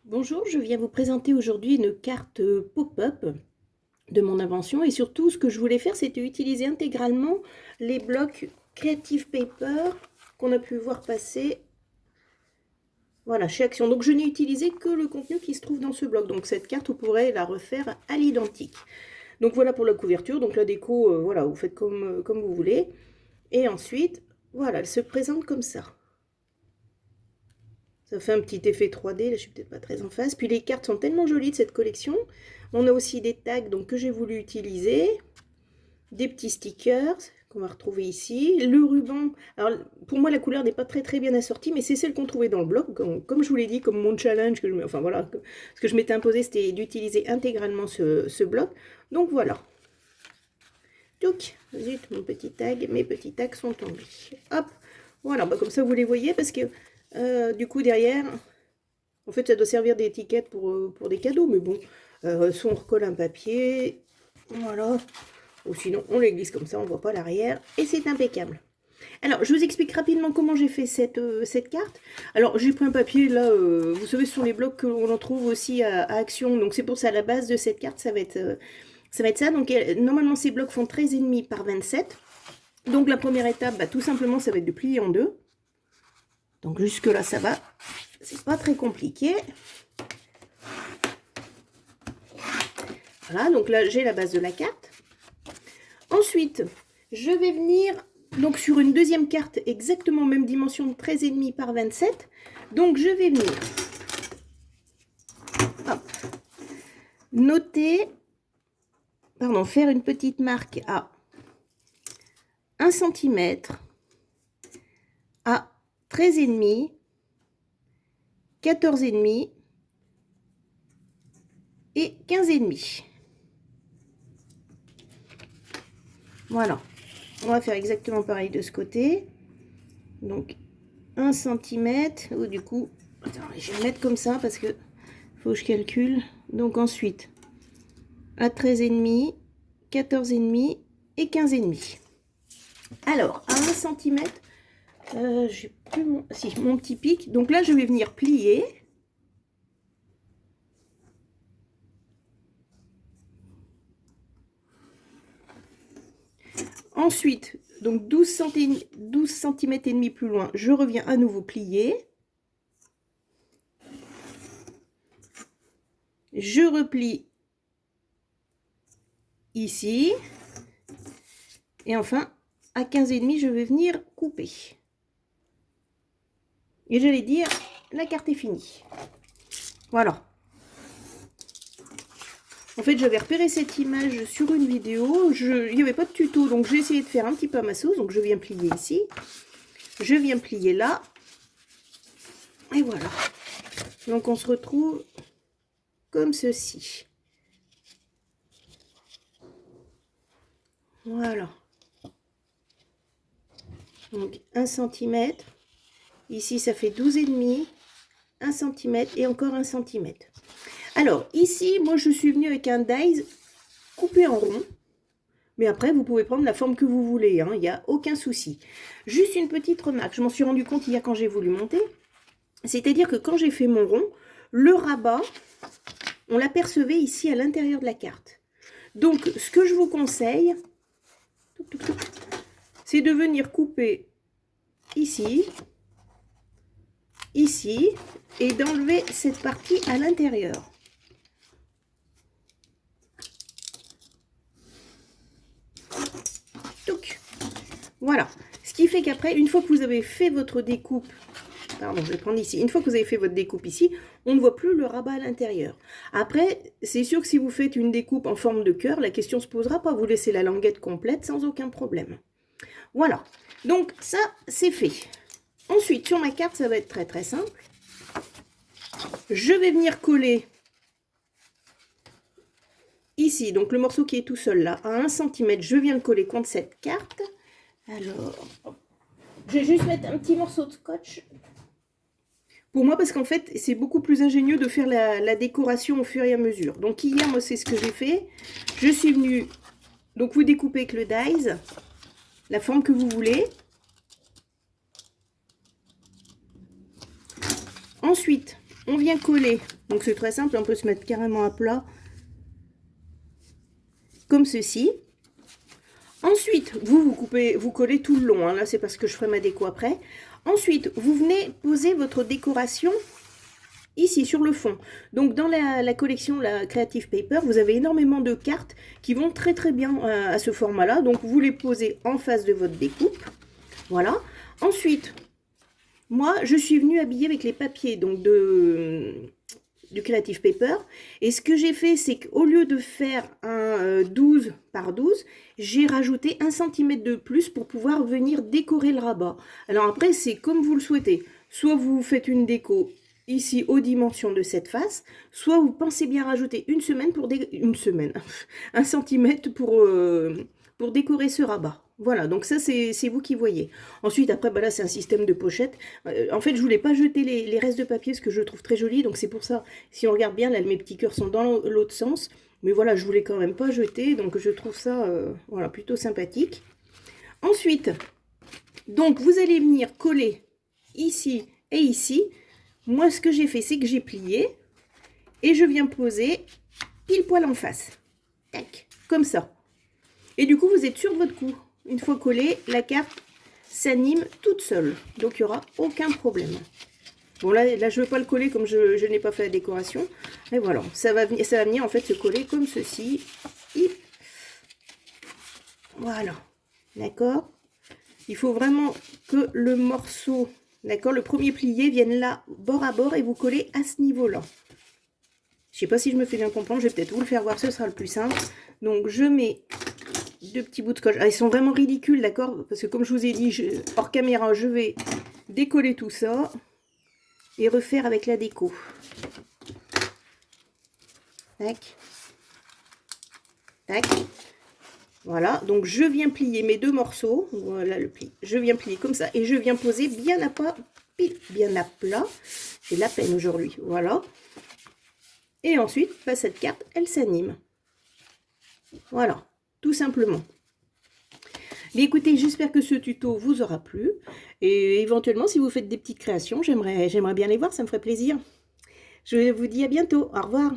Bonjour, je viens vous présenter aujourd'hui une carte pop-up de mon invention et surtout ce que je voulais faire c'était utiliser intégralement les blocs Creative Paper qu'on a pu voir passer voilà, chez Action. Donc je n'ai utilisé que le contenu qui se trouve dans ce bloc. Donc cette carte vous pourrez la refaire à l'identique. Donc voilà pour la couverture, donc la déco, voilà, vous faites comme vous voulez. Et ensuite, voilà, elle se présente comme ça. Ça fait un petit effet 3D, là je suis peut-être pas très en face. Puis les cartes sont tellement jolies de cette collection. On a aussi des tags donc, que j'ai voulu utiliser. Des petits stickers qu'on va retrouver ici. Le ruban, alors pour moi la couleur n'est pas très bien assortie, mais c'est celle qu'on trouvait dans le bloc. Comme je vous l'ai dit, comme mon challenge, enfin voilà, ce que je m'étais imposé c'était d'utiliser intégralement ce bloc. Donc voilà. Touc, zut, mon petit tag, mes petits tags sont tombés. Hop, voilà, bah comme ça vous les voyez parce que du coup derrière, en fait ça doit servir d'étiquette pour des cadeaux, mais bon, soit on recolle un papier, voilà, ou sinon on les glisse comme ça, on voit pas l'arrière, et c'est impeccable. Alors je vous explique rapidement comment j'ai fait cette carte. Alors j'ai pris un papier là, vous savez ce sont les blocs qu'on en trouve aussi à Action, donc c'est pour ça la base de cette carte ça va être ça. Donc normalement ces blocs font 13,5 par 27. Donc la première étape, bah, tout simplement ça va être de plier en deux. Donc jusque là ça va, c'est pas très compliqué. Voilà, donc là j'ai la base de la carte. Ensuite, je vais venir donc sur une deuxième carte exactement même dimension de 13,5 par 27. Donc je vais venir noter, pardon, faire une petite marque à 1 cm, à 13,5, 14,5 et 15,5. Voilà, on va faire exactement pareil de ce côté. Donc 1 cm, ou du coup, attends, je vais le mettre comme ça parce que faut que je calcule. Donc ensuite, à 13,5, 14,5 et 15,5. Alors, à 1 cm, j'ai plus mon petit pic. Donc là, je vais venir plier. Ensuite, donc 12 cm et demi plus loin, je reviens à nouveau plier. Je replie ici. Et enfin, à 15,5, je vais venir couper. Et j'allais dire, la carte est finie. Voilà. En fait, j'avais repéré cette image sur une vidéo. Il n'y avait pas de tuto, donc j'ai essayé de faire un petit peu à ma sauce. Donc je viens plier ici. Je viens plier là. Et voilà. Donc on se retrouve comme ceci. Voilà. Donc 1 cm. Ici, ça fait 12,5. 1 cm et encore 1 cm. Alors, ici, moi, je suis venue avec un dies coupé en rond. Mais après, vous pouvez prendre la forme que vous voulez. Il n'y a aucun souci. Juste une petite remarque. Je m'en suis rendu compte hier quand j'ai voulu monter. C'est-à-dire que quand j'ai fait mon rond, le rabat, on l'apercevait ici à l'intérieur de la carte. Donc, ce que je vous conseille, c'est de venir couper ici, ici, et d'enlever cette partie à l'intérieur. Voilà. Ce qui fait qu'après, une fois que vous avez fait votre découpe, pardon, je vais prendre ici, une fois que vous avez fait votre découpe ici, on ne voit plus le rabat à l'intérieur. Après, c'est sûr que si vous faites une découpe en forme de cœur, la question ne se posera pas. Vous laissez la languette complète sans aucun problème. Voilà. Donc ça, c'est fait. Ensuite, sur ma carte, ça va être très simple. Je vais venir coller ici, donc le morceau qui est tout seul là, à 1 cm, je viens le coller contre cette carte. Alors, je vais juste mettre un petit morceau de scotch. Pour moi, parce qu'en fait, c'est beaucoup plus ingénieux de faire la décoration au fur et à mesure. Donc hier, moi, c'est ce que j'ai fait. Je suis venue, donc vous découpez avec le dies, la forme que vous voulez. Ensuite, on vient coller. Donc c'est très simple, on peut se mettre carrément à plat. Comme ceci. Ensuite, vous coupez, vous collez tout le long. Hein. Là, c'est parce que je ferai ma déco après. Ensuite, vous venez poser votre décoration ici, sur le fond. Donc, dans la collection, la Creative Paper, vous avez énormément de cartes qui vont très très bien à ce format-là. Donc, vous les posez en face de votre découpe. Voilà. Ensuite, moi, je suis venue habiller avec les papiers donc du Creative Paper. Et ce que j'ai fait, c'est qu'au lieu de faire un 12 par 12, j'ai rajouté 1 cm de plus pour pouvoir venir décorer le rabat. Alors après, c'est comme vous le souhaitez. Soit vous faites une déco ici aux dimensions de cette face, soit vous pensez bien rajouter une semaine, 1 cm pour décorer ce rabat. Voilà, donc ça c'est vous qui voyez. Ensuite, après, bah là c'est un système de pochette. En fait, je voulais pas jeter les restes de papier, ce que je trouve très joli. Donc c'est pour ça, si on regarde bien, là mes petits cœurs sont dans l'autre sens. Mais voilà, je voulais quand même pas jeter, donc je trouve ça voilà, plutôt sympathique. Ensuite, donc vous allez venir coller ici et ici. Moi, ce que j'ai fait, c'est que j'ai plié et je viens poser pile poil en face. Tac, comme ça. Et du coup, vous êtes sûr de votre coup. Une fois collée, la carte s'anime toute seule. Donc, il n'y aura aucun problème. Bon, là je ne veux pas le coller comme je n'ai pas fait la décoration. Et voilà, ça va venir en fait se coller comme ceci. Voilà, d'accord. Il faut vraiment que le morceau, d'accord, le premier plié vienne là, bord à bord, et vous collez à ce niveau-là. Je ne sais pas si je me fais bien comprendre, je vais peut-être vous le faire voir, ce sera le plus simple. Donc, je mets 2 petits bouts de scotch. Ah, ils sont vraiment ridicules, d'accord? Parce que comme je vous ai dit, hors caméra, je vais décoller tout ça et refaire avec la déco. Tac. Tac. Voilà, donc je viens plier mes 2 morceaux. Voilà le pli. Je viens plier comme ça et je viens poser bien à plat. J'ai de la peine aujourd'hui. Voilà. Et ensuite, bah, cette carte, elle s'anime. Voilà, tout simplement. Mais écoutez, j'espère que ce tuto vous aura plu. Et éventuellement, si vous faites des petites créations, j'aimerais bien les voir, ça me ferait plaisir. Je vous dis à bientôt. Au revoir.